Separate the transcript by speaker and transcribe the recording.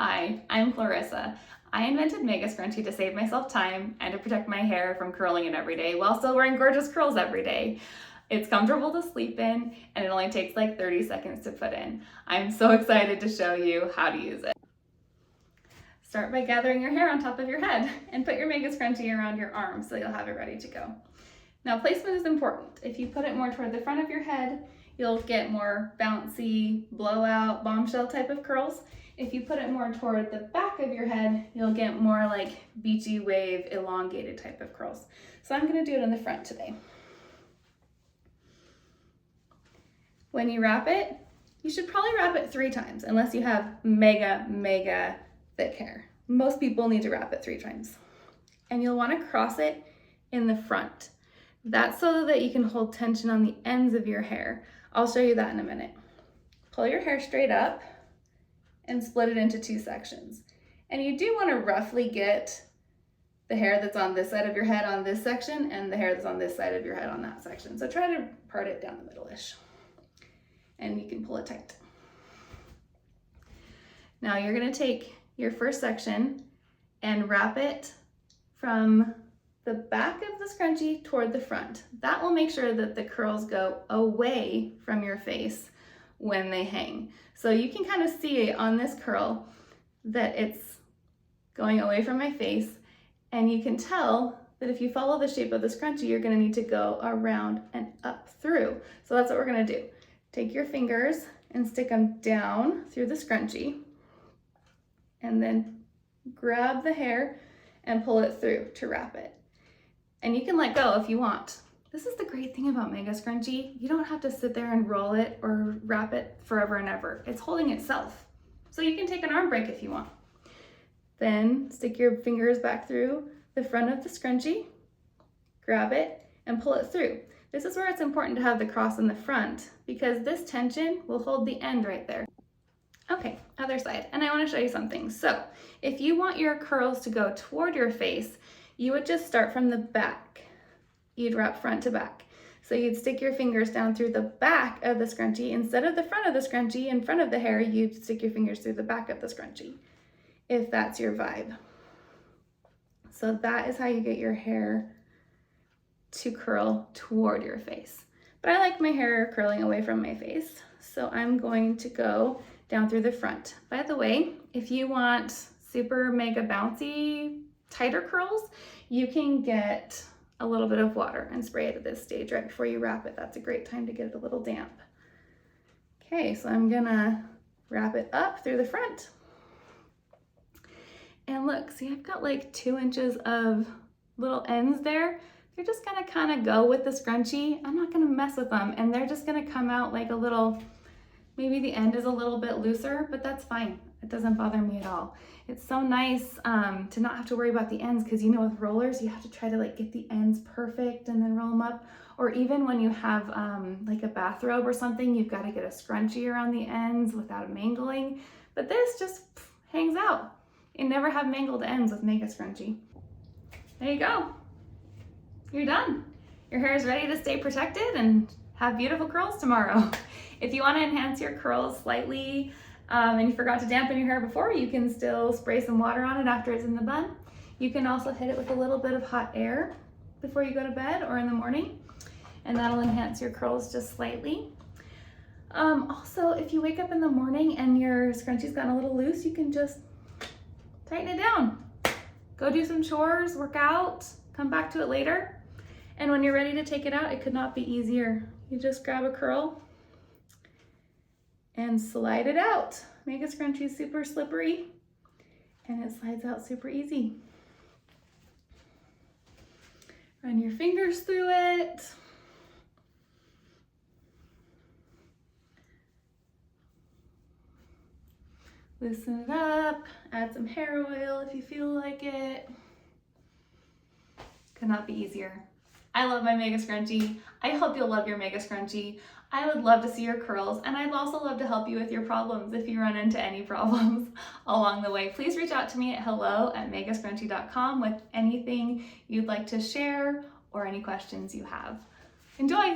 Speaker 1: Hi, I'm Clarissa. I invented MEGA Scrunchie to save myself time and to protect my hair from curling it every day while still wearing gorgeous curls every day. It's comfortable to sleep in and it only takes like 30 seconds to put in. I'm so excited to show you how to use it. Start by gathering your hair on top of your head and put your MEGA Scrunchie around your arm so you'll have it ready to go. Now placement is important. If you put it more toward the front of your head, you'll get more bouncy, blowout, bombshell type of curls. If you put it more toward the back of your head, you'll get more like beachy wave, elongated type of curls. So I'm gonna do it in the front today. When you wrap it, you should probably wrap it 3 times unless you have mega thick hair. Most people need to wrap it 3 times. And you'll wanna cross it in the front. That's so that you can hold tension on the ends of your hair. I'll show you that in a minute. Pull your hair straight up and split it into 2 sections. And you do want to roughly get the hair that's on this side of your head on this section and the hair that's on this side of your head on that section. So try to part it down the middle-ish. And you can pull it tight. Now you're going to take your first section and wrap it from the back of the scrunchie toward the front. That will make sure that the curls go away from your face when they hang. So you can kind of see on this curl that it's going away from my face, and you can tell that if you follow the shape of the scrunchie, you're going to need to go around and up through. So that's what we're going to do. Take your fingers and stick them down through the scrunchie, and then grab the hair and pull it through to wrap it. And you can let go if you want. This is the great thing about MEGA Scrunchie. You don't have to sit there and roll it or wrap it forever and ever. It's holding itself. So you can take an arm break if you want. Then stick your fingers back through the front of the scrunchie, grab it, and pull it through. This is where it's important to have the cross in the front because this tension will hold the end right there. Okay, other side. And I want to show you something. So if you want your curls to go toward your face, you would just start from the back. You'd wrap front to back. So you'd stick your fingers down through the back of the scrunchie. Instead of the front of the scrunchie in front of the hair, you'd stick your fingers through the back of the scrunchie, if that's your vibe. So that is how you get your hair to curl toward your face. But I like my hair curling away from my face, so I'm going to go down through the front. By the way, if you want super mega bouncy, tighter curls, you can get a little bit of water and spray it at this stage right before you wrap it. That's a great time to get it a little damp. Okay, so I'm gonna wrap it up through the front. And look, see, I've got like 2 inches of little ends there. They're just gonna kind of go with the scrunchie. I'm not gonna mess with them, and they're just gonna come out like a little, maybe the end is a little bit looser, but that's fine. It doesn't bother me at all. It's so nice to not have to worry about the ends, because you know with rollers you have to try to like get the ends perfect and then roll them up. Or even when you have like a bathrobe or something, you've got to get a scrunchie around the ends without mangling. But this just hangs out. You never have mangled ends with MEGA Scrunchie. There you go. You're done. Your hair is ready to stay protected and have beautiful curls tomorrow. If you want to enhance your curls slightly, and you forgot to dampen your hair before, you can still spray some water on it after it's in the bun. You can also hit it with a little bit of hot air before you go to bed or in the morning, and that'll enhance your curls just slightly. Also, if you wake up in the morning and your scrunchie's gotten a little loose, you can just tighten it down. Go do some chores, work out, come back to it later. And when you're ready to take it out, it could not be easier. You just grab a curl and slide it out. MEGA Scrunchie is super slippery and it slides out super easy. Run your fingers through it. Loosen it up, add some hair oil if you feel like it. Could not be easier. I love my MEGA Scrunchie. I hope you'll love your MEGA Scrunchie. I would love to see your curls, and I'd also love to help you with your problems if you run into any problems along the way. Please reach out to me at hello@megascrunchie.com with anything you'd like to share or any questions you have. Enjoy!